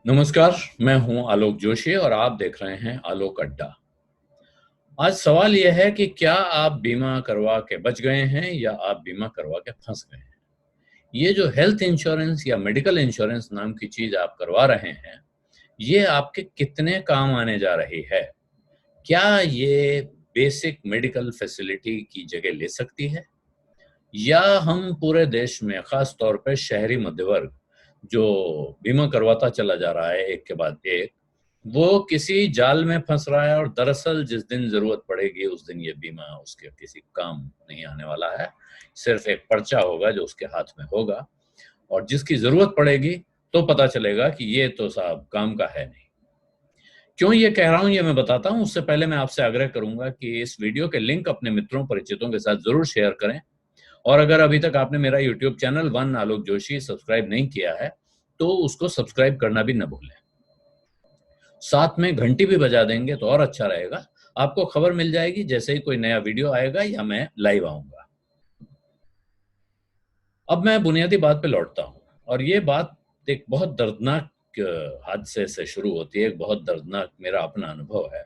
नमस्कार, मैं हूं आलोक जोशी और आप देख रहे हैं आलोक अड्डा। आज सवाल यह है कि क्या आप बीमा करवा के बच गए हैं या आप बीमा करवा के फंस गए हैं। ये जो हेल्थ इंश्योरेंस या मेडिकल इंश्योरेंस नाम की चीज आप करवा रहे हैं, ये आपके कितने काम आने जा रही है। क्या ये बेसिक मेडिकल फैसिलिटी की जगह ले सकती है, या हम पूरे देश में खास तौर पे शहरी मध्य वर्ग जो बीमा करवाता चला जा रहा है एक के बाद एक, वो किसी जाल में फंस रहा है और दरअसल जिस दिन जरूरत पड़ेगी उस दिन ये बीमा उसके किसी काम नहीं आने वाला है। सिर्फ एक पर्चा होगा जो उसके हाथ में होगा, और जिसकी जरूरत पड़ेगी तो पता चलेगा कि ये तो साहब काम का है नहीं। क्यों ये कह रहा हूं ये मैं बताता हूं। उससे पहले मैं आपसे आग्रह करूंगा कि इस वीडियो के लिंक अपने मित्रों परिचितों के साथ जरूर शेयर करें, और अगर अभी तक आपने मेरा यूट्यूब चैनल वन आलोक जोशी सब्सक्राइब नहीं किया है तो उसको सब्सक्राइब करना भी न भूलें। साथ में घंटी भी बजा देंगे तो और अच्छा रहेगा। आपको खबर मिल जाएगी जैसे ही कोई नया वीडियो आएगा या मैं लाइव आऊंगा। अब मैं बुनियादी बात पे लौटता हूँ, और ये बात एक बहुत दर्दनाक हादसे से शुरू होती है। एक बहुत दर्दनाक मेरा अपना अनुभव है।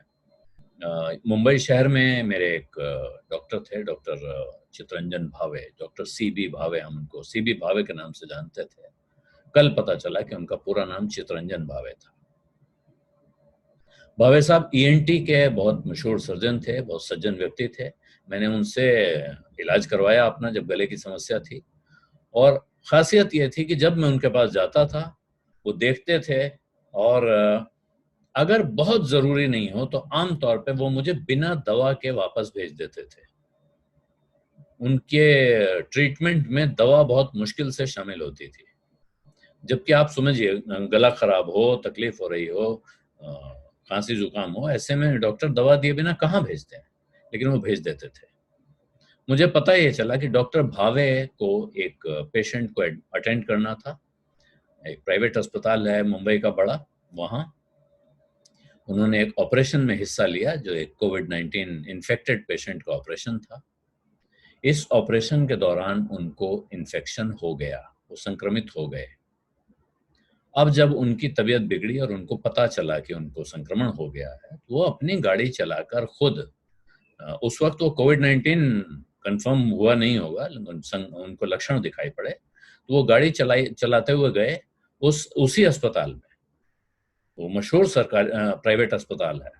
मुंबई शहर में मेरे एक डॉक्टर थे, डॉक्टर चितरंजन भावे, डॉक्टर सीबी भावे। हम उनको सीबी भावे के नाम से जानते थे। कल पता चला कि उनका पूरा नाम चितरंजन भावे था। भावे साहब ईएनटी के बहुत मशहूर सर्जन थे, बहुत सज्जन व्यक्ति थे। मैंने उनसे इलाज करवाया अपना जब गले की समस्या थी। और खासियत ये थी कि जब मैं उनके पास जाता था वो देखते थे, और अगर बहुत जरूरी नहीं हो तो आम तौर पे वो मुझे बिना दवा के वापस भेज देते थे। उनके ट्रीटमेंट में दवा बहुत मुश्किल से शामिल होती थी। जबकि आप समझिए, गला खराब हो, तकलीफ हो रही हो, खांसी जुकाम हो, ऐसे में डॉक्टर दवा दिए बिना कहाँ भेजते हैं, लेकिन वो भेज देते थे। मुझे पता ये चला कि डॉक्टर भावे को एक पेशेंट को अटेंड करना था। एक प्राइवेट अस्पताल है मुंबई का बड़ा, वहाँ उन्होंने एक ऑपरेशन में हिस्सा लिया जो एक कोविड-19 इन्फेक्टेड पेशेंट का ऑपरेशन था। इस ऑपरेशन के दौरान उनको इन्फेक्शन हो गया, वो संक्रमित हो गए। अब जब उनकी तबीयत बिगड़ी और उनको पता चला कि उनको संक्रमण हो गया है, तो वो अपनी गाड़ी चलाकर खुद, उस वक्त वो कोविड-19 कंफर्म हुआ नहीं होगा, उनको लक्षण दिखाई पड़े तो वो गाड़ी चलाते हुए गए उसी अस्पताल में। वो मशहूर सरकार प्राइवेट अस्पताल है।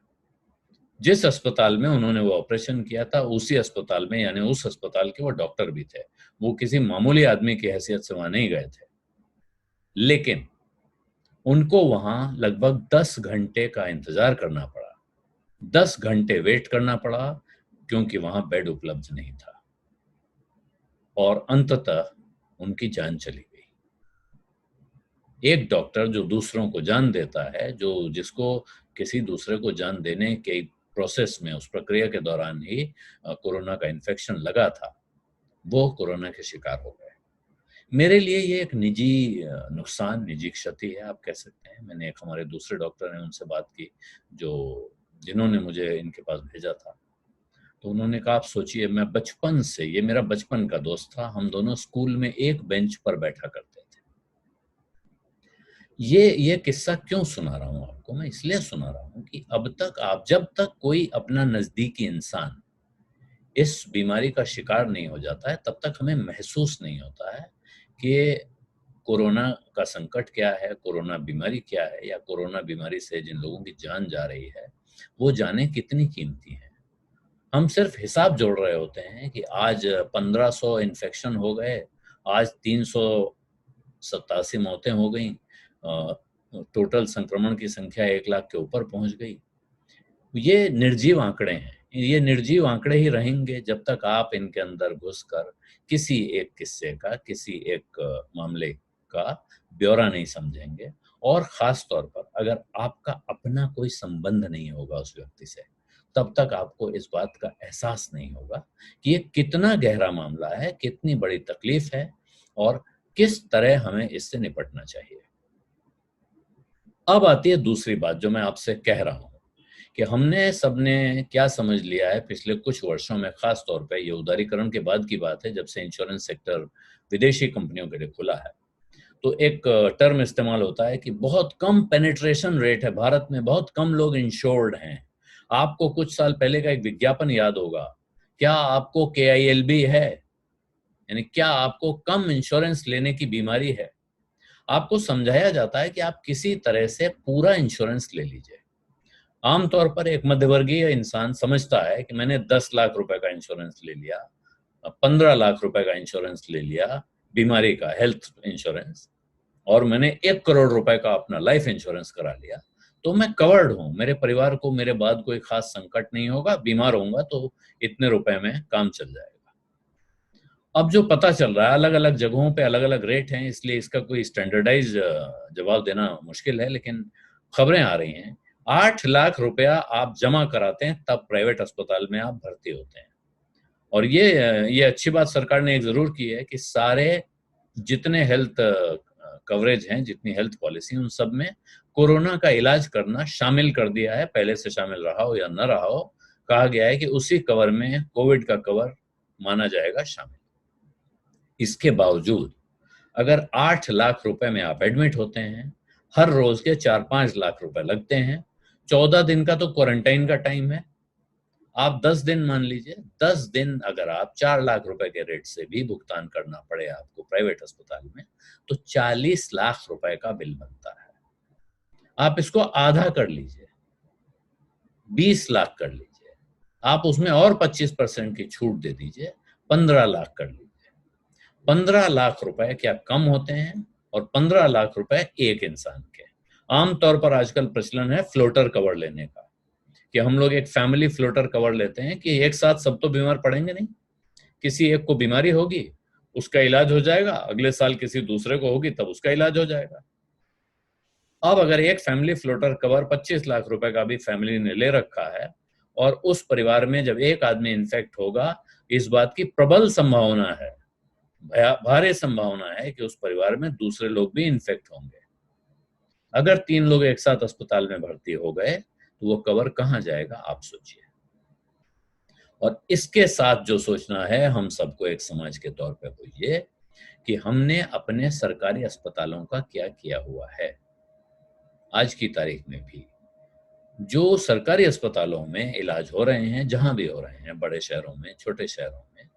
जिस अस्पताल में उन्होंने वो ऑपरेशन किया था, उसी अस्पताल में, यानी उस अस्पताल के वो डॉक्टर भी थे। वो किसी मामूली आदमी की हैसियत से वहां नहीं गए थे, लेकिन उनको वहां लगभग 10 घंटे का इंतजार करना पड़ा। 10 घंटे वेट करना पड़ा, क्योंकि वहां बेड उपलब्ध नहीं था, और अंततः उनकी जान चली गई। एक डॉक्टर जो दूसरों को जान देता है, जो जिसको किसी दूसरे को जान देने के प्रोसेस में, उस प्रक्रिया के दौरान ही कोरोना का इन्फेक्शन लगा था, वो कोरोना के शिकार हो गए। मेरे लिए ये एक निजी नुकसान, निजी क्षति है, आप कह सकते हैं। मैंने एक हमारे दूसरे डॉक्टर हैं उनसे बात की, जो जिन्होंने मुझे इनके पास भेजा था। तो उन्होंने कहा, आप सोचिए, मैं बचपन से, ये मेरा बचपन का दोस्त था, हम दोनों स्कूल में एक बेंच पर बैठा करते थे। ये किस्सा क्यों सुना रहा हूँ आपको? मैं इसलिए सुना रहा हूँ कि अब तक आप, जब तक कोई अपना नजदीकी इंसान इस बीमारी का शिकार नहीं हो जाता है, तब तक हमें महसूस नहीं होता है कि कोरोना का संकट क्या है, कोरोना बीमारी क्या है, या कोरोना बीमारी से जिन लोगों की जान जा रही है वो जानें कितनी कीमती है। हम सिर्फ हिसाब जोड़ रहे होते हैं कि आज 1500 इन्फेक्शन हो गए, आज 387 मौतें हो गई, टोटल संक्रमण की संख्या 1 लाख के ऊपर पहुंच गई। ये निर्जीव आंकड़े हैं। ये निर्जीव आंकड़े ही रहेंगे जब तक आप इनके अंदर घुसकर किसी एक किस्से का, किसी एक मामले का ब्यौरा नहीं समझेंगे, और खास तौर पर अगर आपका अपना कोई संबंध नहीं होगा उस व्यक्ति से, तब तक आपको इस बात का एहसास नहीं होगा कि ये कितना गहरा मामला है, कितनी बड़ी तकलीफ है, और किस तरह हमें इससे निपटना चाहिए। अब आती है दूसरी बात जो मैं आपसे कह रहा हूं, कि हमने सबने क्या समझ लिया है पिछले कुछ वर्षों में, खास तौर पे ये उदारीकरण के बाद की बात है, जब से इंश्योरेंस सेक्टर विदेशी कंपनियों के लिए खुला है। तो एक टर्म इस्तेमाल होता है कि बहुत कम पेनिट्रेशन रेट है भारत में, बहुत कम लोग इंश्योर्ड हैं। आपको कुछ साल पहले का एक विज्ञापन याद होगा, क्या आपको KILB है, यानी क्या आपको कम इंश्योरेंस लेने की बीमारी है। आपको समझाया जाता है कि आप किसी तरह से पूरा इंश्योरेंस ले लीजिए। आमतौर पर एक मध्यवर्गीय इंसान समझता है कि मैंने 10 लाख रुपए का इंश्योरेंस ले लिया, 15 लाख रुपए का इंश्योरेंस ले लिया बीमारी का, हेल्थ इंश्योरेंस, और मैंने 1 करोड़ रुपए का अपना लाइफ इंश्योरेंस करा लिया, तो मैं कवर्ड हूं, मेरे परिवार को मेरे बाद कोई खास संकट नहीं होगा, बीमार होऊंगा तो इतने रुपए में काम चल जाएगा। अब जो पता चल रहा है, अलग अलग जगहों पे अलग अलग रेट हैं, इसलिए इसका कोई स्टैंडर्डाइज जवाब देना मुश्किल है, लेकिन खबरें आ रही हैं 8 लाख रुपया आप जमा कराते हैं तब प्राइवेट अस्पताल में आप भर्ती होते हैं। और ये अच्छी बात सरकार ने एक जरूर की है कि सारे जितने हेल्थ कवरेज हैं, जितनी हेल्थ पॉलिसी, उन सब में कोरोना का इलाज करना शामिल कर दिया है। पहले से शामिल रहा हो या न रहा हो, कहा गया है कि उसी कवर में कोविड का कवर माना जाएगा शामिल। इसके बावजूद अगर 8 लाख रुपए में आप एडमिट होते हैं, हर रोज के 4-5 लाख रुपए लगते हैं, 14 दिन का तो क्वारंटाइन का टाइम है, आप 10 दिन मान लीजिए, 10 दिन अगर आप 4 लाख रुपए के रेट से भी भुगतान करना पड़े आपको प्राइवेट अस्पताल में, तो 40 लाख रुपए का बिल बनता है। आप इसको आधा कर लीजिए, 20 लाख कर लीजिए, आप उसमें और 25% की छूट दे दीजिए, 15 लाख कर लीजिए। 15 लाख रुपए क्या कम होते हैं? और 15 लाख रुपए एक इंसान के। आमतौर पर आजकल प्रचलन है फ्लोटर कवर लेने का, कि हम लोग एक फैमिली फ्लोटर कवर लेते हैं कि एक साथ सब तो बीमार पड़ेंगे नहीं, किसी एक को बीमारी होगी, उसका इलाज हो जाएगा, अगले साल किसी दूसरे को होगी तब उसका इलाज हो जाएगा। अब अगर एक फैमिली फ्लोटर कवर 25 लाख रुपए का भी फैमिली ने ले रखा है, और उस परिवार में जब एक आदमी इन्फेक्ट होगा, इस बात की प्रबल संभावना है, भारी संभावना है कि उस परिवार में दूसरे लोग भी इन्फेक्ट होंगे। अगर 3 लोग एक साथ अस्पताल में भर्ती हो गए तो वो कवर कहां जाएगा, आप सोचिए। और इसके साथ जो सोचना है हम सबको एक समाज के तौर पे, वो ये कि हमने अपने सरकारी अस्पतालों का क्या किया हुआ है। आज की तारीख में भी जो सरकारी अस्पतालों में इलाज हो रहे हैं, जहां भी हो रहे हैं, बड़े शहरों में, छोटे शहरों में,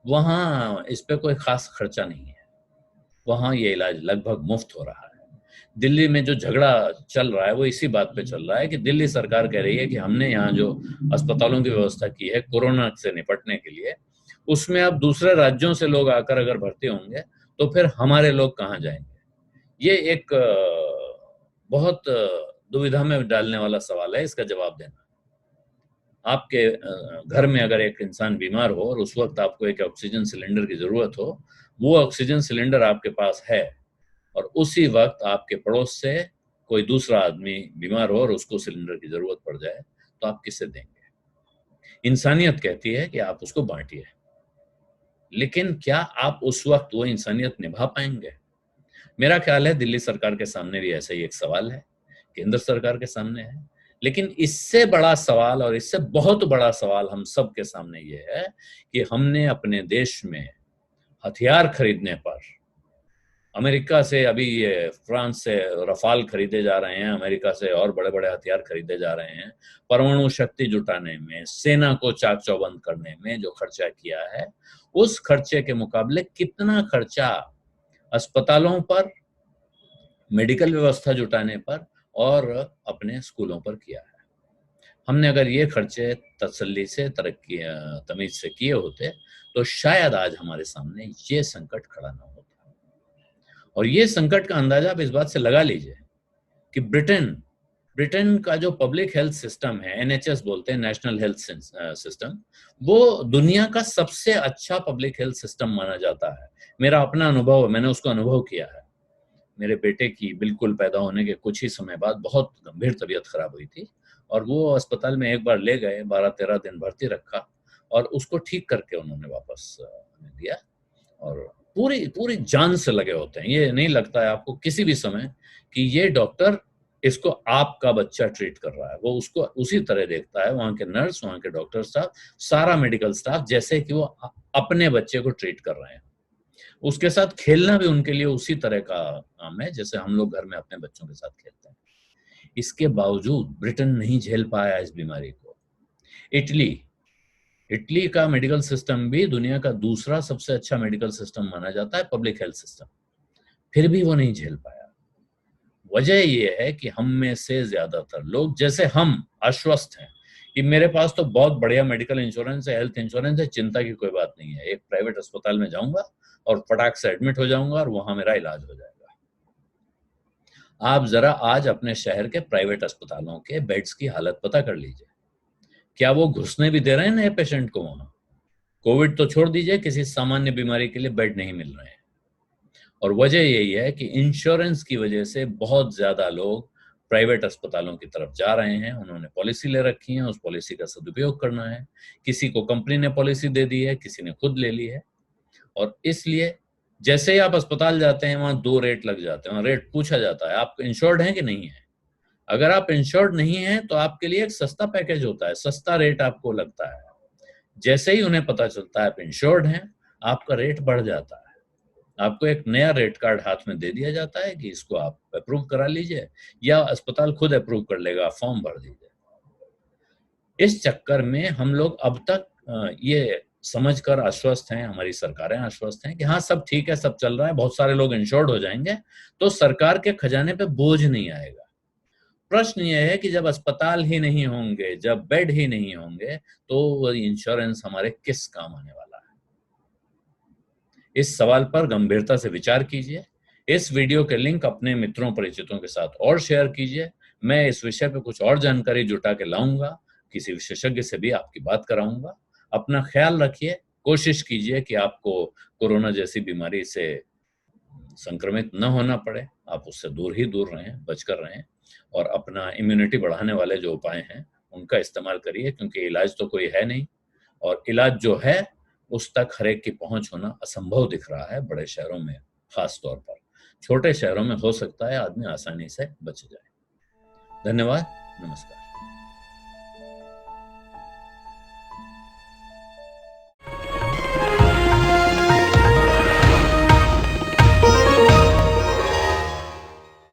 वहां इस पे कोई खास खर्चा नहीं है, वहां ये इलाज लगभग मुफ्त हो रहा है। दिल्ली में जो झगड़ा चल रहा है वो इसी बात पे चल रहा है कि दिल्ली सरकार कह रही है कि हमने यहाँ जो अस्पतालों की व्यवस्था की है कोरोना से निपटने के लिए, उसमें अब दूसरे राज्यों से लोग आकर अगर भर्ती होंगे तो फिर हमारे लोग कहाँ जाएंगे। ये एक बहुत दुविधा में डालने वाला सवाल है, इसका जवाब देना। आपके घर में अगर एक इंसान बीमार हो और उस वक्त आपको एक ऑक्सीजन सिलेंडर की जरूरत हो, वो ऑक्सीजन सिलेंडर आपके पास है, और उसी वक्त आपके पड़ोस से कोई दूसरा आदमी बीमार हो और उसको सिलेंडर की जरूरत पड़ जाए, तो आप किसे देंगे? इंसानियत कहती है कि आप उसको बांटिए, लेकिन क्या आप उस वक्त वो इंसानियत निभा पाएंगे? मेरा ख्याल है दिल्ली सरकार के सामने भी ऐसा ही एक सवाल है, केंद्र सरकार के सामने है, लेकिन इससे बड़ा सवाल और इससे बहुत बड़ा सवाल हम सब के सामने ये है कि हमने अपने देश में हथियार खरीदने पर, अमेरिका से अभी ये फ्रांस से रफाल खरीदे जा रहे हैं, अमेरिका से और बड़े बड़े हथियार खरीदे जा रहे हैं, परमाणु शक्ति जुटाने में, सेना को चाक चौबंद करने में जो खर्चा किया है, उस खर्चे के मुकाबले कितना खर्चा अस्पतालों पर, मेडिकल व्यवस्था जुटाने पर और अपने स्कूलों पर किया है। हमने अगर ये खर्चे तसल्ली से, तरक्की तमीज से किए होते तो शायद आज हमारे सामने ये संकट खड़ा ना होता। और ये संकट का अंदाजा आप इस बात से लगा लीजिए कि ब्रिटेन का जो पब्लिक हेल्थ सिस्टम है, NHS बोलते हैं, नेशनल हेल्थ सिस्टम, वो दुनिया का सबसे अच्छा पब्लिक हेल्थ सिस्टम माना जाता है। मेरा अपना अनुभव है, मैंने उसको अनुभव किया है। मेरे बेटे की बिल्कुल पैदा होने के कुछ ही समय बाद बहुत गंभीर तबीयत खराब हुई थी, और वो अस्पताल में एक बार ले गए, 12-13 दिन भर्ती रखा, और उसको ठीक करके उन्होंने वापस दिया। और पूरी पूरी जान से लगे होते हैं, ये नहीं लगता है आपको किसी भी समय कि ये डॉक्टर इसको आपका बच्चा ट्रीट कर रहा है। वो उसको उसी तरह देखता है, वहां के नर्स, वहां के डॉक्टर स्टाफ, सारा मेडिकल स्टाफ, जैसे कि वो अपने बच्चे को ट्रीट कर रहे हैं। उसके साथ खेलना भी उनके लिए उसी तरह का काम है जैसे हम लोग घर में अपने बच्चों के साथ खेलते हैं। इसके बावजूद ब्रिटेन नहीं झेल पाया इस बीमारी को। इटली का मेडिकल सिस्टम भी दुनिया का दूसरा सबसे अच्छा मेडिकल सिस्टम माना जाता है, पब्लिक हेल्थ सिस्टम, फिर भी वो नहीं झेल पाया। वजह ये है कि हम में से ज्यादातर लोग जैसे हम आश्वस्त हैं कि मेरे पास तो बहुत बढ़िया मेडिकल इंश्योरेंस है, हेल्थ इंश्योरेंस है, चिंता की कोई बात नहीं है, एक प्राइवेट अस्पताल में जाऊंगा और फटाक से एडमिट हो जाऊंगा और वहां मेरा इलाज हो जाएगा। आप जरा आज अपने शहर के प्राइवेट अस्पतालों के बेड्स की हालत पता कर लीजिए। क्या वो घुसने भी दे रहे हैं नए पेशेंट को वहां? कोविड तो छोड़ दीजिए, किसी सामान्य बीमारी के लिए बेड नहीं मिल रहे हैं। और वजह यही है कि इंश्योरेंस की वजह से बहुत ज्यादा लोग प्राइवेट अस्पतालों की तरफ जा रहे हैं। उन्होंने पॉलिसी ले रखी है, उस पॉलिसी का सदुपयोग करना है। किसी को कंपनी ने पॉलिसी दे दी है, किसी ने खुद ले ली है। और इसलिए जैसे ही आप अस्पताल जाते हैं वहां 2 रेट लग जाते हैं, वहां रेट पूछा जाता है आप इंश्योर्ड हैं कि नहीं है। अगर आप इंश्योर्ड नहीं है तो आपके लिए एक सस्ता पैकेज होता है, सस्ता रेट आपको लगता है। जैसे ही उन्हें पता चलता है आप इंश्योर्ड हैं, आपका रेट बढ़ जाता है। आपको एक नया रेट कार्ड हाथ में दे दिया जाता है कि इसको आप अप्रूव करा लीजिए, या अस्पताल खुद अप्रूव कर लेगा, फॉर्म भर दीजिए। इस चक्कर में हम लोग अब तक ये समझकर आश्वस्त हैं, हमारी सरकारें आश्वस्त हैं कि हाँ सब ठीक है, सब चल रहा है, बहुत सारे लोग इंश्योर्ड हो जाएंगे तो सरकार के खजाने पे बोझ नहीं आएगा। प्रश्न ये है कि जब अस्पताल ही नहीं होंगे, जब बेड ही नहीं होंगे, तो इंश्योरेंस हमारे किस काम आने वाला है? इस सवाल पर गंभीरता से विचार कीजिए। इस वीडियो के लिंक अपने मित्रों परिचितों के साथ और शेयर कीजिए। मैं इस विषय पे कुछ और जानकारी जुटा के लाऊंगा, किसी विशेषज्ञ से भी आपकी बात कराऊंगा। अपना ख्याल रखिए, कोशिश कीजिए कि आपको कोरोना जैसी बीमारी से संक्रमित न होना पड़े, आप उससे दूर ही दूर रहें, बचकर रहें, और अपना इम्यूनिटी बढ़ाने वाले जो उपाय हैं उनका इस्तेमाल करिए, क्योंकि इलाज तो कोई है नहीं, और इलाज जो है उस तक हर एक की पहुंच होना असंभव दिख रहा है बड़े शहरों में खास तौर पर। छोटे शहरों में हो सकता है आदमी आसानी से बच जाए। धन्यवाद, नमस्कार।